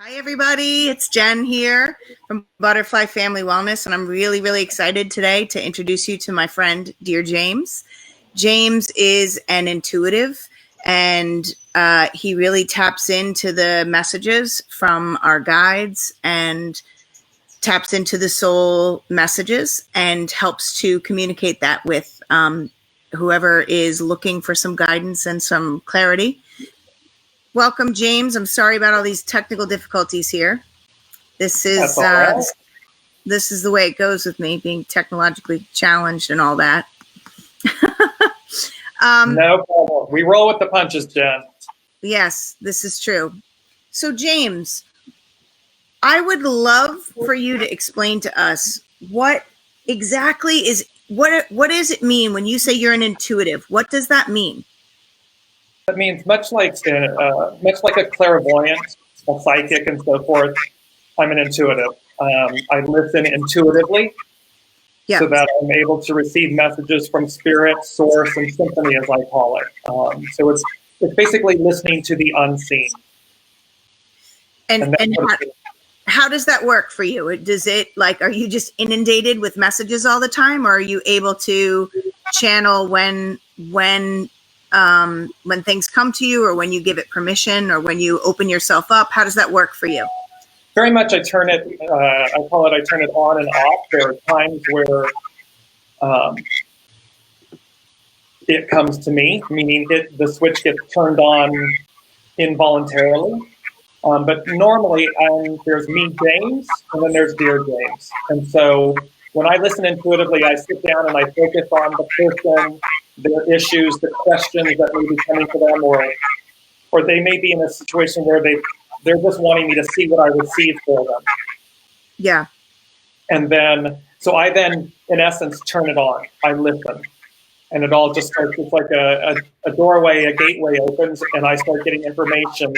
Hi, everybody. It's Jen here from Butterfly Family Wellness, and I'm really, really excited today to introduce you to my friend, Dear James. James is an intuitive, and he really taps into the messages from our guides and taps into the soul messages and helps to communicate that with whoever is looking for some guidance and some clarity. Welcome, James. I'm sorry about all these technical difficulties here. This is this is the way it goes with me, being technologically challenged and all that. No problem. We roll with the punches, Jen. Yes, this is true. So, James, I would love for you to explain to us what exactly is what does it mean when you say you're an intuitive? What does that mean? That means much like a clairvoyant, a psychic, and so forth. I'm an intuitive. I listen intuitively, so that I'm able to receive messages from spirit, source, and symphony, as I call it. So it's basically listening to the unseen. And how does that work for you? Does it, like, are you just inundated with messages all the time, or are you able to channel when things come to you, or when you give it permission, or when you open yourself up? How does that work for you? Very much. I turn it on and off. There are times where it comes to me, meaning the switch gets turned on involuntarily. But normally there's me, James, and then there's Dear James. And so when I listen intuitively, I sit down and I focus on the person, their issues, the questions that may be coming to them, or they may be in a situation where they're just wanting me to see what I receive for them. Yeah. And then, so I then, in essence, turn it on. I listen. And it all just starts, it's like a doorway, a gateway opens, and I start getting information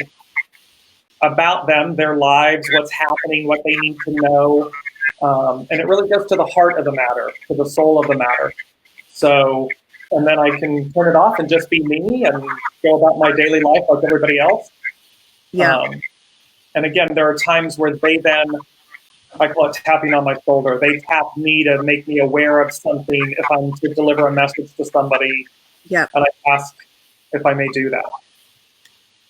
about them, their lives, what's happening, what they need to know. And it really goes to the heart of the matter, to the soul of the matter. So, and then I can turn it off and just be me and go about my daily life like everybody else. Yeah. And again, there are times where they then, I call it tapping on my shoulder. They tap me to make me aware of something if I'm to deliver a message to somebody. Yeah. And I ask if I may do that.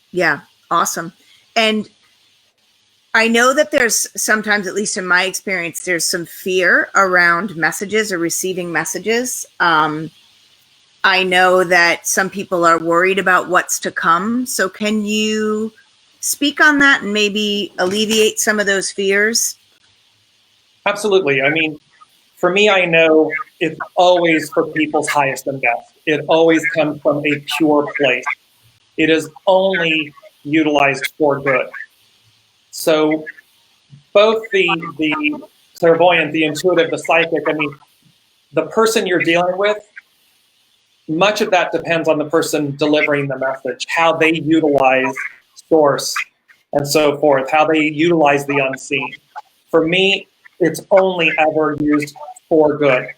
Yeah. Awesome. And I know that there's sometimes, at least in my experience, there's some fear around messages or receiving messages. I know that some people are worried about what's to come. So can you speak on that and maybe alleviate some of those fears? Absolutely. I mean, for me, I know it's always for people's highest and best. It always comes from a pure place. It is only utilized for good. So both the clairvoyant, the intuitive, the psychic, I mean, the person you're dealing with, much of that depends on the person delivering the message, how they utilize source and so forth, how they utilize the unseen. For me, it's only ever used for good.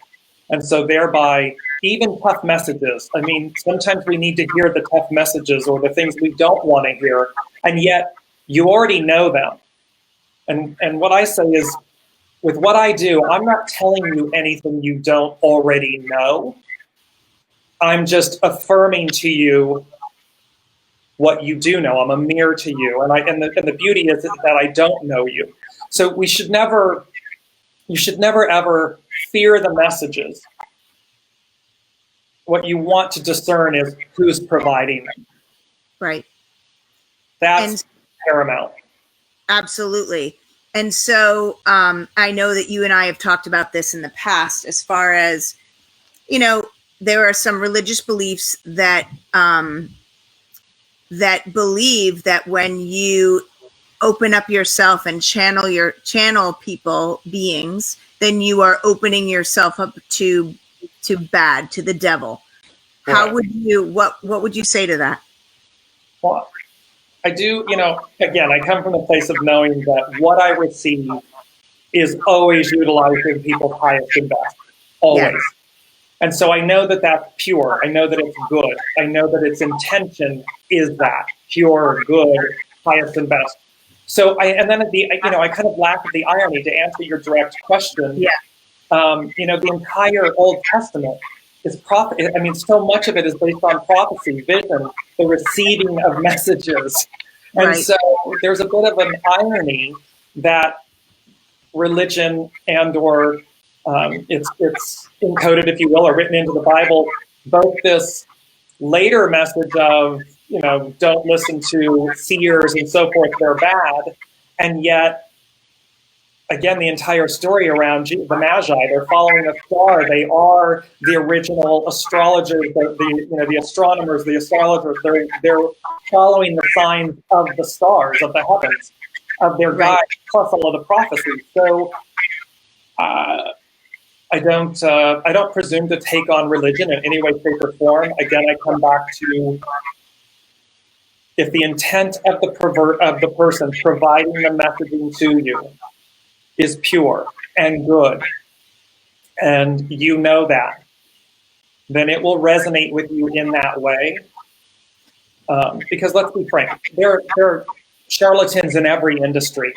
And so thereby, even tough messages, I mean, sometimes we need to hear the tough messages or the things we don't want to hear, and yet you already know them. And what I say is, with what I do, I'm not telling you anything you don't already know. I'm just affirming to you what you do know. I'm a mirror to you. And the beauty is that I don't know you. So you should never ever fear the messages. What you want to discern is who's providing them. Right. That's paramount. Absolutely. And so I know that you and I have talked about this in the past, as far as, there are some religious beliefs that that believe that when you open up yourself and channel people, beings, then you are opening yourself up to bad, to the devil. Right. How would you, what would you say to that? Well, I do, again, I come from a place of knowing that what I receive is always utilized in people's highest and best, always. Yeah. And so I know that that's pure. I know that it's good. I know that its intention is that pure, good, highest and best. So and then I kind of laugh at the irony to answer your direct question. Yeah. The entire Old Testament is prophet. I mean, so much of it is based on prophecy, vision, the receiving of messages. And Right. so there's a bit of an irony that religion or it's encoded, if you will, or written into the Bible, both this later message of, don't listen to seers and so forth, they're bad. And yet, again, the entire story around the Magi, they're following a star. They are the original astrologers, the astronomers, the astrologers. They're following the signs of the stars, of the heavens, of their guides, plus all of the prophecies. So I don't presume to take on religion in any way, shape, or form. Again, I come back to, if the intent of the person providing the messaging to you is pure and good, and you know that, then it will resonate with you in that way. Because let's be frank, there are charlatans in every industry.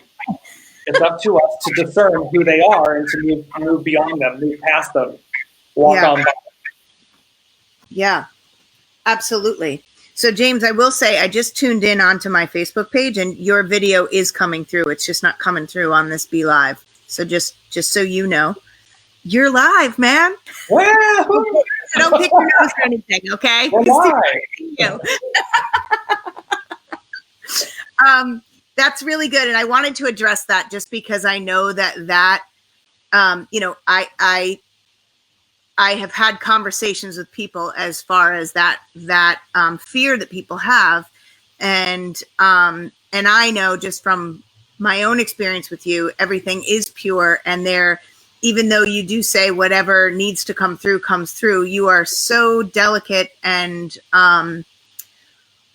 It's up to us to discern who they are and to move beyond them, move past them, walk on by. Yeah, absolutely. So James, I will say, I just tuned in onto my Facebook page and your video is coming through. It's just not coming through on this Be Live. So just so you know, you're live, man. Wow. Don't pick your nose or anything, okay? We're live. That's really good. And I wanted to address that just because I know that I have had conversations with people as far as that fear that people have. And I know just from my own experience with you, everything is pure. And even though you do say whatever needs to come through comes through, you are so delicate and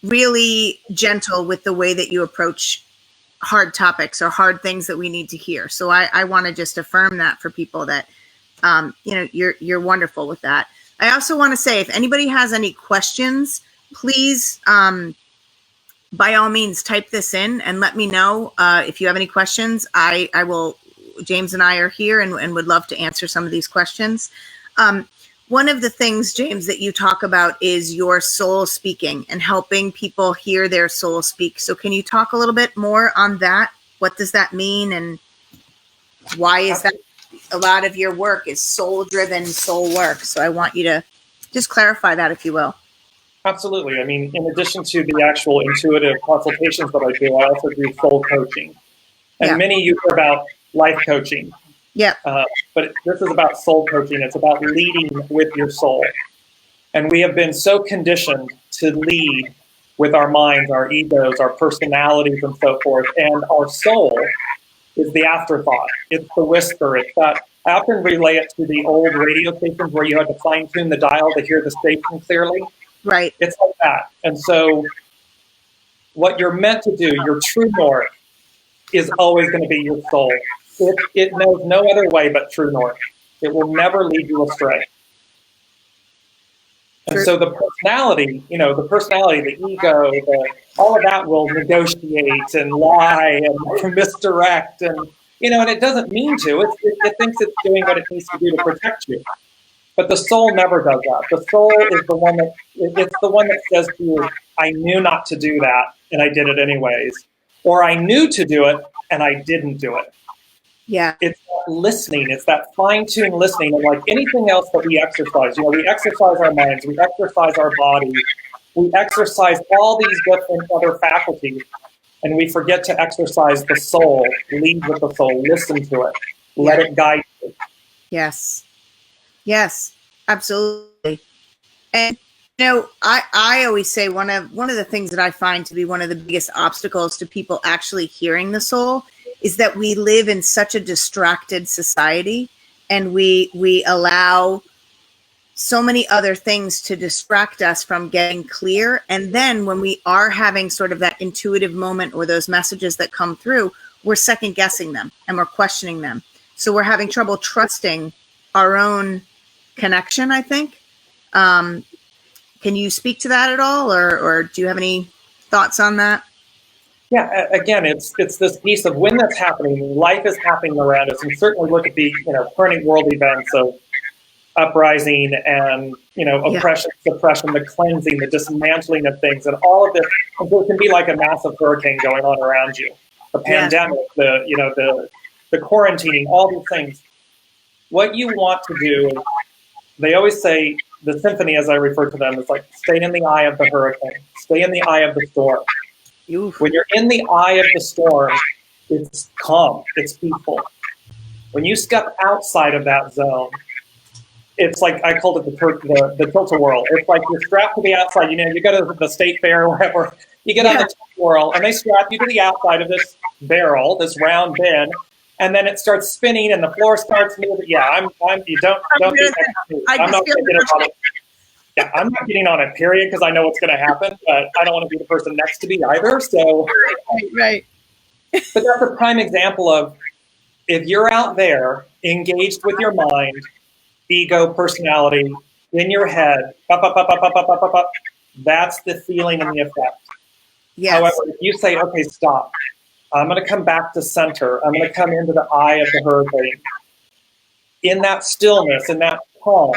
really gentle with the way that you approach hard topics or hard things that we need to hear. So I want to just affirm that for people that, you're wonderful with that. I also want to say, if anybody has any questions, please, by all means, type this in and let me know. If you have any questions, I will, James and I are here and would love to answer some of these questions. One of the things, James, that you talk about is your soul speaking and helping people hear their soul speak. So can you talk a little bit more on that? What does that mean? And why is that? A lot of your work is soul-driven soul work. So I want you to just clarify that, if you will. Absolutely. I mean, in addition to the actual intuitive consultations that I do, I also do soul coaching. And many you hear about life coaching. Yeah. But this is about soul coaching. It's about leading with your soul. And we have been so conditioned to lead with our minds, our egos, our personalities, and so forth. And our soul is the afterthought. It's the whisper. It's that. I often relay it to the old radio stations where you had to fine tune the dial to hear the station clearly. Right. It's like that. And so what you're meant to do, your true north, is always going to be your soul. It knows no other way but true north. It will never lead you astray. And so the personality, the ego, all of that will negotiate and lie and misdirect, and it doesn't mean to. It thinks it's doing what it needs to do to protect you. But the soul never does that. The soul is the one that says to you, I knew not to do that, and I did it anyways. Or I knew to do it, and I didn't do it. Yeah. It's that listening. It's that fine-tuned listening. And like anything else that we exercise, we exercise our minds, we exercise our body, we exercise all these different other faculties, and we forget to exercise the soul. Lead with the soul. Listen to it. Let it guide you. Yes. Yes, absolutely. And I always say one of the things that I find to be one of the biggest obstacles to people actually hearing the soul is that we live in such a distracted society, and we allow so many other things to distract us from getting clear. And then when we are having sort of that intuitive moment or those messages that come through, we're second guessing them and we're questioning them. So we're having trouble trusting our own connection, I think. Can you speak to that at all, or do you have any thoughts on that? Yeah, again, it's this piece of when that's happening, life is happening around us, and certainly look at the current world events of uprising and oppression, suppression, the cleansing, the dismantling of things, and all of this. And so it can be like a massive hurricane going on around you, the pandemic, the quarantining, all these things. What you want to do is, they always say, the Symphony, as I refer to them, is like stay in the eye of the hurricane, stay in the eye of the storm. Oof. When you're in the eye of the storm, it's calm, it's peaceful. When you step outside of that zone, it's like, I called it the tilt-a-whirl. It's like you're strapped to the outside. You go to the state fair or wherever, you get on the tilt-a-whirl, and they strap you to the outside of this barrel, this round bin, and then it starts spinning, and the floor starts moving. Yeah, you don't be I'm not going to get on it. Yeah, I'm not getting on it, period, because I know what's going to happen, but I don't want to be the person next to me either. So, right. But that's a prime example of, if you're out there engaged with your mind, ego, personality, in your head, that's the feeling and the effect. Yes. However, if you say, okay, stop, I'm going to come back to center, I'm going to come into the eye of the hurricane, in that stillness, in that calm,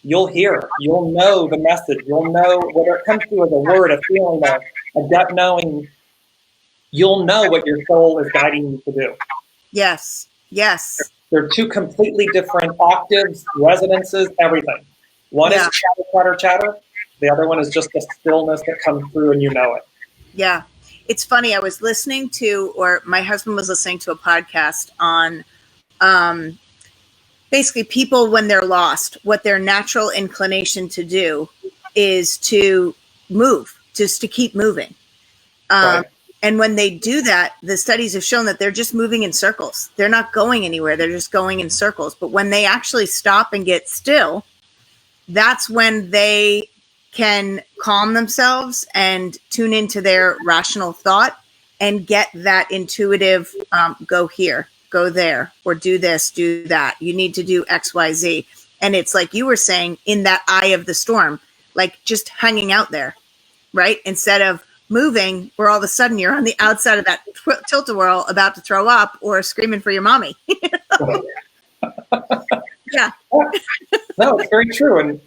you'll hear, you'll know the message, you'll know whether it comes through as a word, a feeling, a gut knowing, you'll know what your soul is guiding you to do. Yes. They're two completely different octaves, resonances, everything. One is chatter, chatter, chatter. The other one is just the stillness that comes through and you know it. Yeah. It's funny. I was listening to, or my husband was listening to a podcast on basically people when they're lost, what their natural inclination to do is to move, just to keep moving. Right. And when they do that, the studies have shown that they're just moving in circles. They're not going anywhere. They're just going in circles. But when they actually stop and get still, that's when they can calm themselves and tune into their rational thought and get that intuitive, go here, go there, or do this, do that. You need to do X, Y, Z. And it's like you were saying, in that eye of the storm, like just hanging out there, right? Instead of moving, where all of a sudden you're on the outside of that tilt-a-whirl about to throw up or screaming for your mommy. Yeah. No, it's very true. And,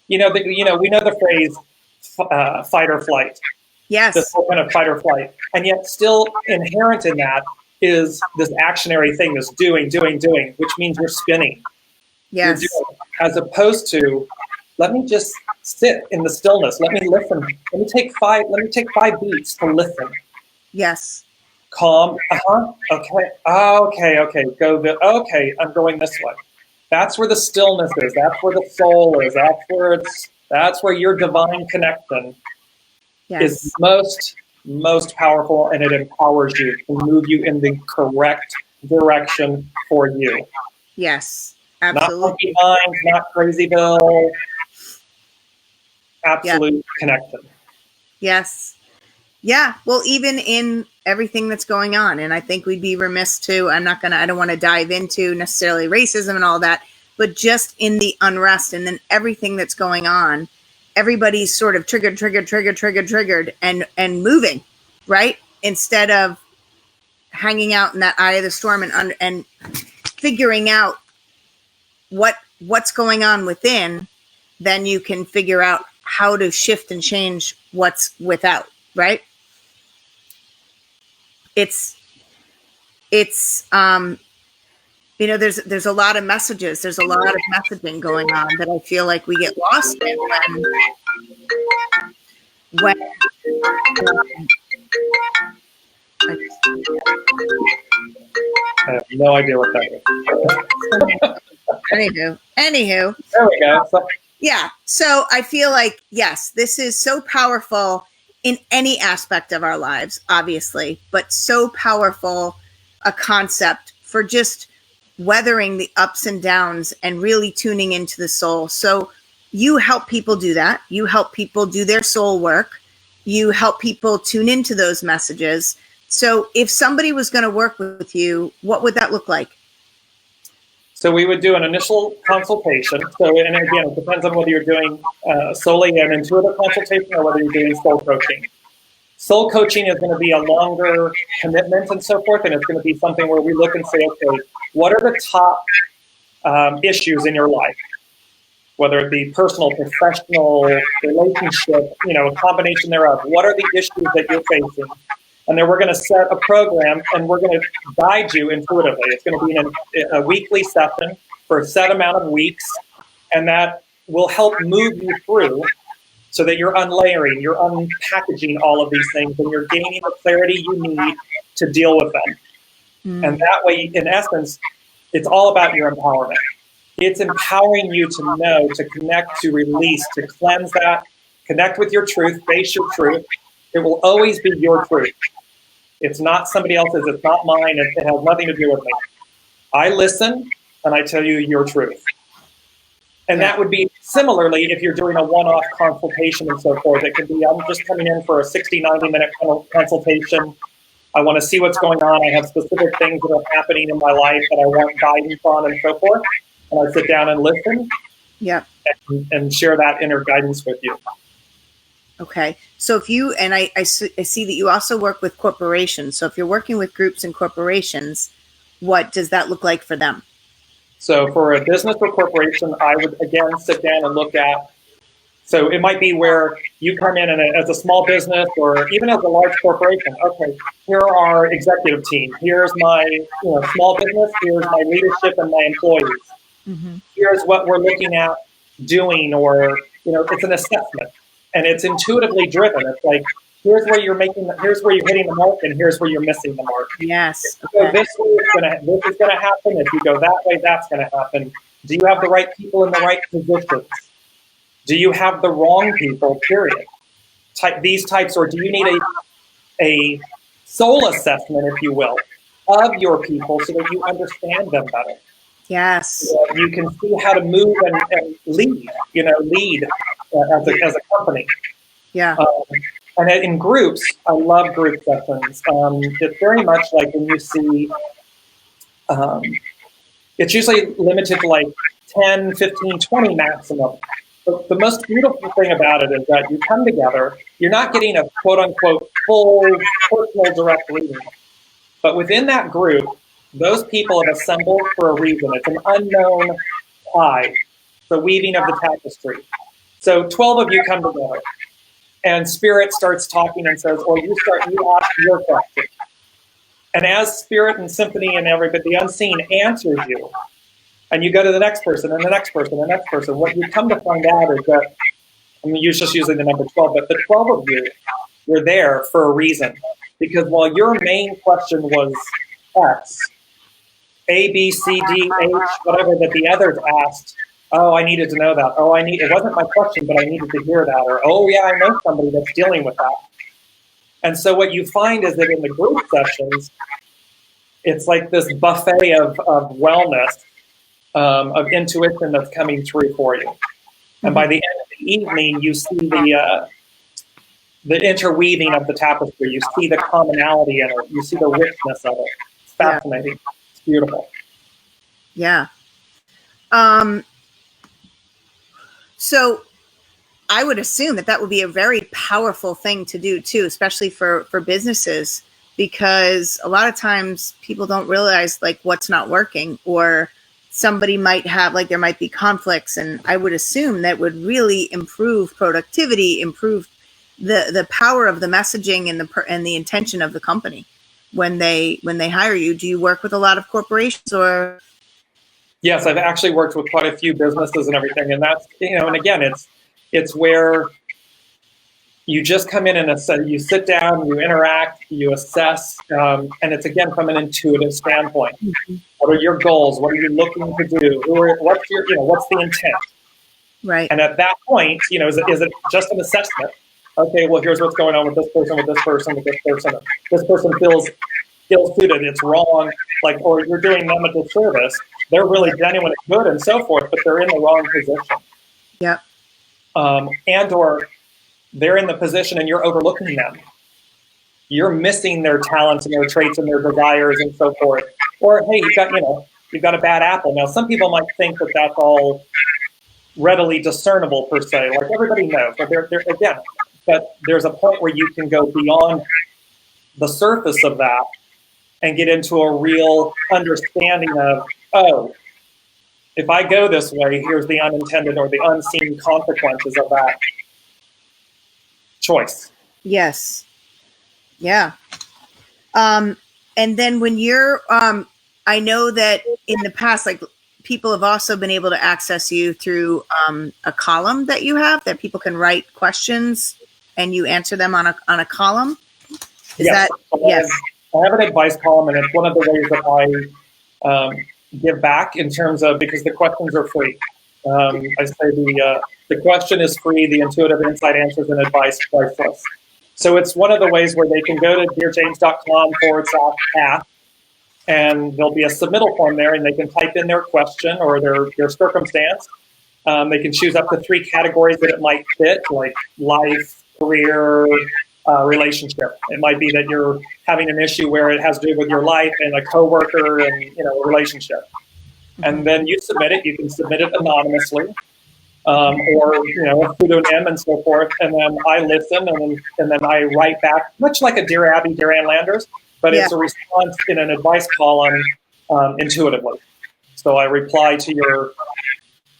we know the phrase fight or flight. Yes. This whole kind of fight or flight. And yet still inherent in that is this actionary thing, this doing, which means you're spinning. Yes. You're doing, as opposed to, let me just sit in the stillness. Let me listen. Let me take 5 beats to listen. Yes. Calm. Okay. Okay, I'm going this way. That's where the stillness is. That's where the soul is. That's where your divine connection is most powerful, and it empowers you to move you in the correct direction for you. Yes, absolutely. Not monkey mind, not crazyville. Absolute connection. Yes. Yeah. Well, even in everything that's going on, and I think we'd be remiss to, I don't want to dive into necessarily racism and all that, but just in the unrest and then everything that's going on, everybody's sort of triggered and moving, right? Instead of hanging out in that eye of the storm and figuring out what's going on within, then you can figure out how to shift and change what's without, right? It's there's a lot of messages. There's a lot of messaging going on that I feel like we get lost in when I have no idea what that is. Anywho. There we go. Yeah. So I feel like, yes, this is so powerful in any aspect of our lives, obviously, but so powerful a concept for just weathering the ups and downs and really tuning into the soul. So you help people do that. You help people do their soul work. You help people tune into those messages. So if somebody was going to work with you, what would that look like? So we would do an initial consultation. So, and again, it depends on whether you're doing solely an intuitive consultation or whether you're doing soul coaching. Soul coaching is going to be a longer commitment and so forth, and it's going to be something where we look and say, okay, what are the top issues in your life? Whether it be personal, professional, relationship, a combination thereof. What are the issues that you're facing? And then we're going to set a program, and we're going to guide you intuitively. It's going to be in a weekly session for a set amount of weeks, and that will help move you through so that you're unlayering, you're unpackaging all of these things, and you're gaining the clarity you need to deal with them. And that way, in essence, it's all about your empowerment. It's empowering you to know, to connect, to release, to cleanse that, connect with your truth, face your truth. It will always be your truth. It's not somebody else's, it's not mine, it has nothing to do with me. I listen and I tell you your truth. And that would be similarly if you're doing a one-off consultation and so forth. It could be, I'm just coming in for a 60, 90-minute consultation. I want to see what's going on. I have specific things that are happening in my life that I want guidance on and so forth. And I sit down and listen and share that inner guidance with you. Okay. So if you, and I see that you also work with corporations. So if you're working with groups and corporations, what does that look like for them? So for a business or corporation, I would, again, sit down and look at, so it might be where you come in and as a small business or even as a large corporation. Okay, here are our executive team. Here's my small business. Here's my leadership and my employees. Mm-hmm. Here's what we're looking at doing, or, it's an assessment and it's intuitively driven. It's like, here's where you're hitting the mark, and here's where you're missing the mark. Yes. So this is gonna happen. If you go that way, that's gonna happen. Do you have the right people in the right positions? Do you have the wrong people, period? These types, or do you need a soul assessment, if you will, of your people so that you understand them better? Yes. You can see how to move and lead, as a company. Yeah. And in groups, I love group sessions. It's very much like when you see, it's usually limited to like 10, 15, 20 maximum. But the most beautiful thing about it is that you come together, you're not getting a quote unquote full personal direct reading. But within that group, those people have assembled for a reason. It's an unknown tie, the weaving of the tapestry. So 12 of you come together. And Spirit starts talking and says, or you ask your question. And as Spirit and Symphony and everybody, the unseen answers you, and you go to the next person and the next person and the next person, what you come to find out is that, you're just using the number 12, but the 12 of you were there for a reason. Because while your main question was X, A, B, C, D, H, whatever that the others asked, oh, I needed to know that. Oh, it wasn't my question, but I needed to hear that. Or, oh, yeah, I know somebody that's dealing with that. And so what you find is that in the group sessions, it's like this buffet of wellness, of intuition that's coming through for you. And by the end of the evening, you see the interweaving of the tapestry. You see the commonality in it. You see the richness of it. It's fascinating. It's beautiful. Yeah. So I would assume that would be a very powerful thing to do too, especially for businesses, because a lot of times people don't realize like what's not working, or somebody might have, like there might be conflicts. And I would assume that would really improve productivity, improve the power of the messaging and the intention of the company when they hire you. Do you work with a lot of corporations or? Yes, I've actually worked with quite a few businesses and everything. And that's, and again, it's where you just come in and you sit down, you interact, you assess, and it's again from an intuitive standpoint. Mm-hmm. What are your goals? What are you looking to do? What's the intent? Right. And at that point, is it just an assessment? Okay, well, here's what's going on with this person, with this person, with this person. This person feels ill-suited, it's wrong, or you're doing them a disservice. They're really genuine and good and so forth, but they're in the wrong position. Yeah. And or they're in the position and you're overlooking them. You're missing their talents and their traits and their desires and so forth. Or, hey, you've got a bad apple. Now, some people might think that that's all readily discernible per se. Like everybody knows, but they're again, but there's a point where you can go beyond the surface of that and get into a real understanding of, oh, if I go this way, here's the unintended or the unseen consequences of that choice. Yes. Yeah. And then when you're, I know that in the past, like people have also been able to access you through a column that you have that people can write questions and you answer them on a column. Is Yes. that, yes. I have an advice column, and it's one of the ways that I give back in terms of, because the questions are free. I say the question is free, the intuitive insight answers and advice priceless. So it's one of the ways where they can go to DearJames.com/ask, and there'll be a submittal form there, and they can type in their question or their circumstance. They can choose up to 3 categories that it might fit, like life, career, relationship. It might be that you're having an issue where it has to do with your life and a coworker and a relationship. And then you submit it. You can submit it anonymously, or a pseudonym and so forth. And then I listen, and then I write back, much like a Dear Abby, Dear Ann Landers, but it's a response in an advice column intuitively. So I reply to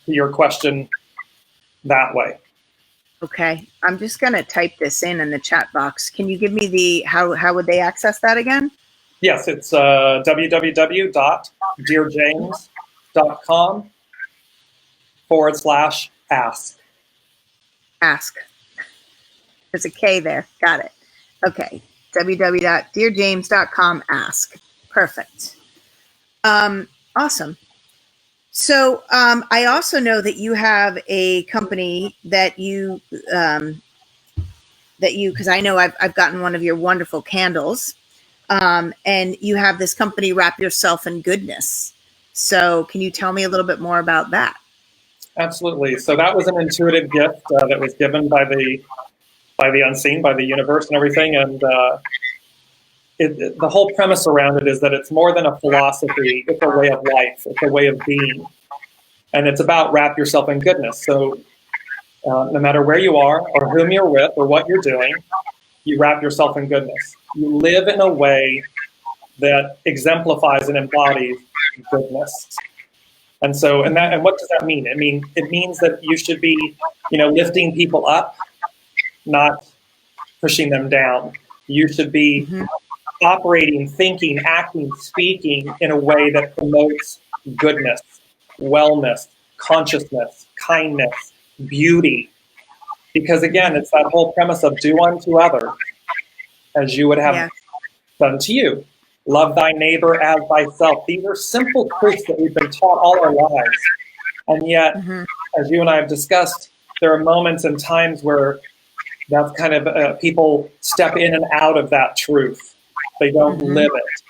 your question that way. Okay. I'm just going to type this in the chat box. Can you give me how would they access that again? Yes, it's www.dearjames.com/ask. Ask. There's a K there. Got it. Okay. www.dearjames.com ask. Perfect. Awesome. So I also know that you have a company that you because I know I've gotten one of your wonderful candles, and you have this company, Wrap Yourself in Goodness. So can you tell me a little bit more about that? Absolutely. So that was an intuitive gift that was given by the unseen, by the universe and everything. And the whole premise around it is that it's more than a philosophy. It's a way of life. It's a way of being. And it's about wrap yourself in goodness. So no matter where you are or whom you're with or what you're doing, you wrap yourself in goodness. You live in a way that exemplifies and embodies goodness. And so, and what does that mean? It means that you should be, lifting people up, not pushing them down. You should be operating, thinking, acting, speaking in a way that promotes goodness, wellness, consciousness, kindness, beauty. Because again, it's that whole premise of do unto others as you would have done to you. Love thy neighbor as thyself. These are simple truths that we've been taught all our lives. And yet, as you and I have discussed, there are moments and times where that's kind of people step in and out of that truth. They don't live it.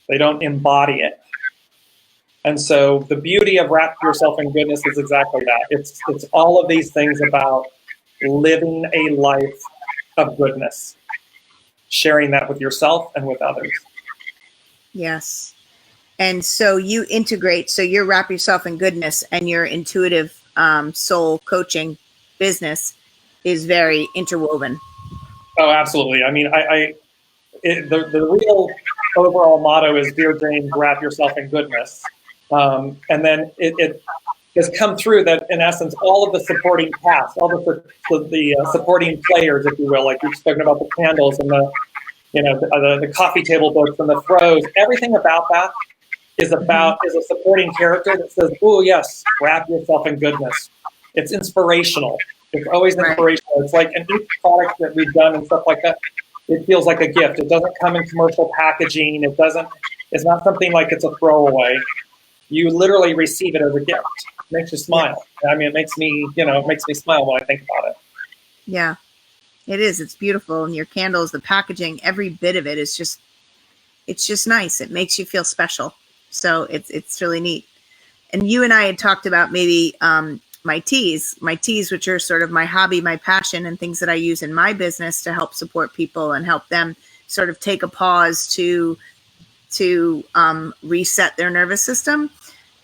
They don't embody it. And so the beauty of Wrap Yourself in Goodness is exactly that. It's all of these things about living a life of goodness, sharing that with yourself and with others. Yes. And so you integrate, so your Wrap Yourself in Goodness and your intuitive soul coaching business is very interwoven. Oh, absolutely. The real overall motto is Dear James, wrap yourself in goodness. And then it has come through that, in essence, all of the supporting cast, all the supporting players, if you will, like you've spoken about the candles and the coffee table books and the throws, everything about that is a supporting character that says, oh, yes, wrap yourself in goodness. It's inspirational. It's always inspirational. It's like in each product that we've done and stuff like that, it feels like a gift. It doesn't come in commercial packaging. It's not something like it's a throwaway. You literally receive it as a gift. It makes you smile. It makes me smile when I think about it. Yeah, it is. It's beautiful. And your candles, the packaging, every bit of it is it's just nice. It makes you feel special. So it's really neat. And you and I had talked about maybe my teas, which are sort of my hobby, my passion, and things that I use in my business to help support people and help them sort of take a pause to reset their nervous system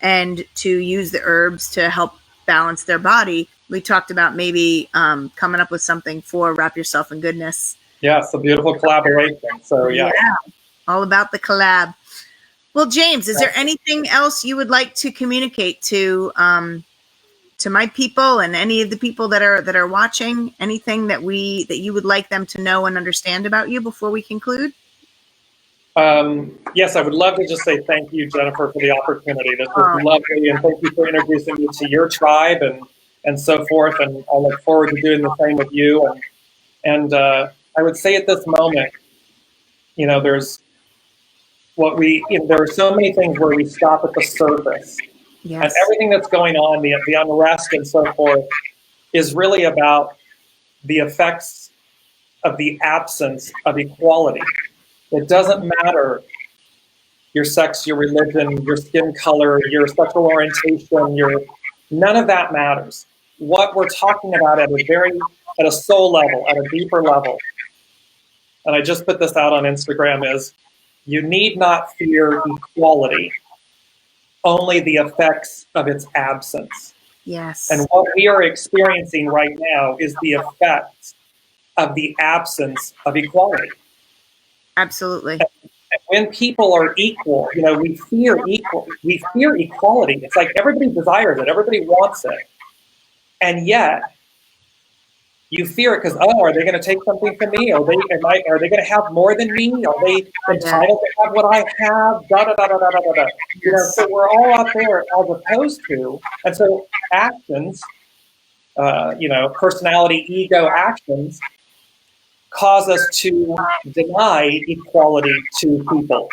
and to use the herbs to help balance their body. we talked about maybe coming up with something for Wrap Yourself in Goodness. Yes, a beautiful collaboration. So yeah. All about the collab. Well, James, is there anything else you would like to communicate to my people and any of the people that are watching? Anything that you would like them to know and understand about you before we conclude? Yes, I would love to just say thank you, Jennifer, for the opportunity. This was lovely, and thank you for introducing me to your tribe and so forth. And I look forward to doing the same with you. And I would say at this moment, there's there are so many things where we stop at the surface. Yes. And everything that's going on, the unrest and so forth, is really about the effects of the absence of equality. It doesn't matter your sex, your religion, your skin color, your sexual orientation, none of that matters. What we're talking about at a soul level, at a deeper level, and I just put this out on Instagram, is you need not fear equality, only the effects of its absence. Yes. And what we are experiencing right now is the effects of the absence of equality. Absolutely. And when people are equal, we fear equality. It's like everybody desires it, everybody wants it. And yet you fear it because, are they going to take something from me? Are they going to have more than me? Are they entitled to have what I have? Da da da da da da da. So we're all out there as opposed to, and so actions, personality, ego actions, cause us to deny equality to people.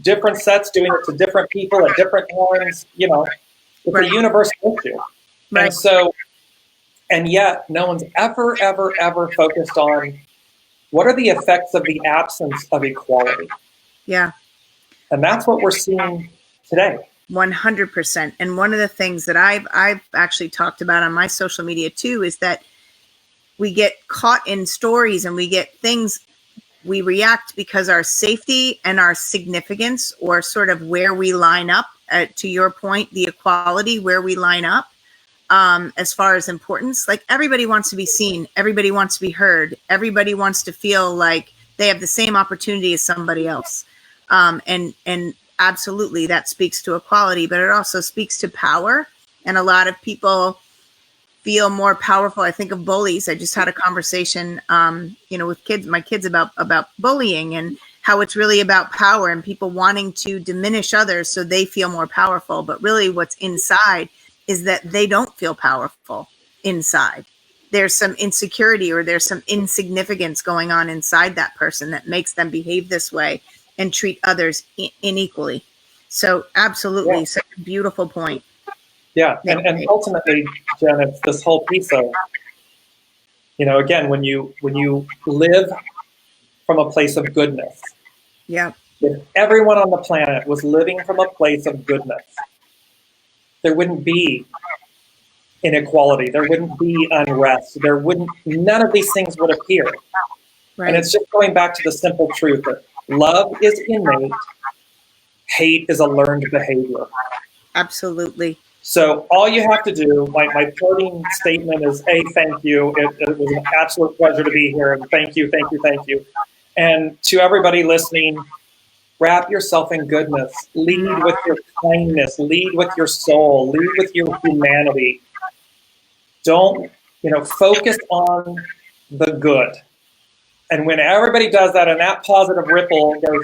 Different sets doing it to different people at different times. It's a universal issue, right. And yet, no one's ever focused on what are the effects of the absence of equality. Yeah. And that's what we're seeing today. 100%. And one of the things that I've actually talked about on my social media too is that we get caught in stories and we get things, we react because our safety and our significance, or sort of where we line up, to your point, the equality, where we line up. As far as importance, like everybody wants to be seen, everybody wants to be heard, everybody wants to feel like they have the same opportunity as somebody else. And absolutely that speaks to equality, but it also speaks to power. And a lot of people feel more powerful. I think of bullies. I just had a conversation, with my kids about bullying and how it's really about power and people wanting to diminish others so they feel more powerful. But really what's inside is that they don't feel powerful inside. There's some insecurity or there's some insignificance going on inside that person that makes them behave this way and treat others unequally. So absolutely, such a beautiful point. Yeah, and ultimately, Jen, it's this whole piece of, again, when you live from a place of goodness. Yeah. If everyone on the planet was living from a place of goodness, there wouldn't be inequality. There wouldn't be unrest. None of these things would appear. Right. And it's just going back to the simple truth that love is innate, hate is a learned behavior. Absolutely. So all you have to do, my parting statement is, thank you. It was an absolute pleasure to be here. And thank you. And to everybody listening, wrap yourself in goodness. Lead with your kindness. Lead with your soul. Lead with your humanity. Don't, focus on the good. And when everybody does that and that positive ripple goes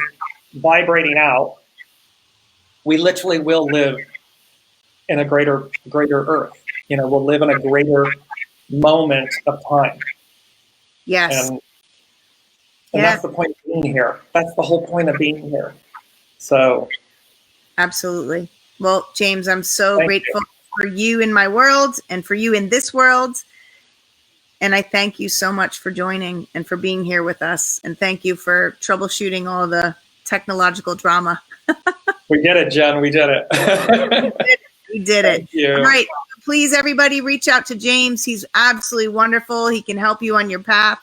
vibrating out, we literally will live in a greater earth. We'll live in a greater moment of time. Yes. And that's the point of being here. That's the whole point of being here. So. Absolutely. Well, James, I'm so grateful for you in my world and for you in this world. And I thank you so much for joining and for being here with us. And thank you for troubleshooting all the technological drama. We did it, Jen. We did it. We did it. Thank you. All right. Please, everybody, reach out to James. He's absolutely wonderful. He can help you on your path.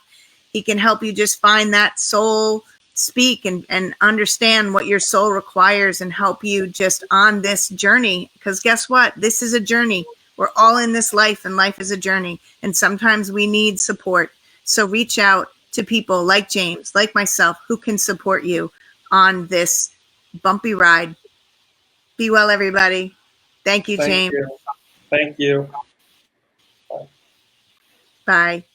He can help you just find that soul speak and understand what your soul requires and help you just on this journey. Because guess what? This is a journey. We're all in this life, and life is a journey. And sometimes we need support. So reach out to people like James, like myself, who can support you on this bumpy ride. Be well, everybody. Thank you, Thank James. you. Thank you. Bye.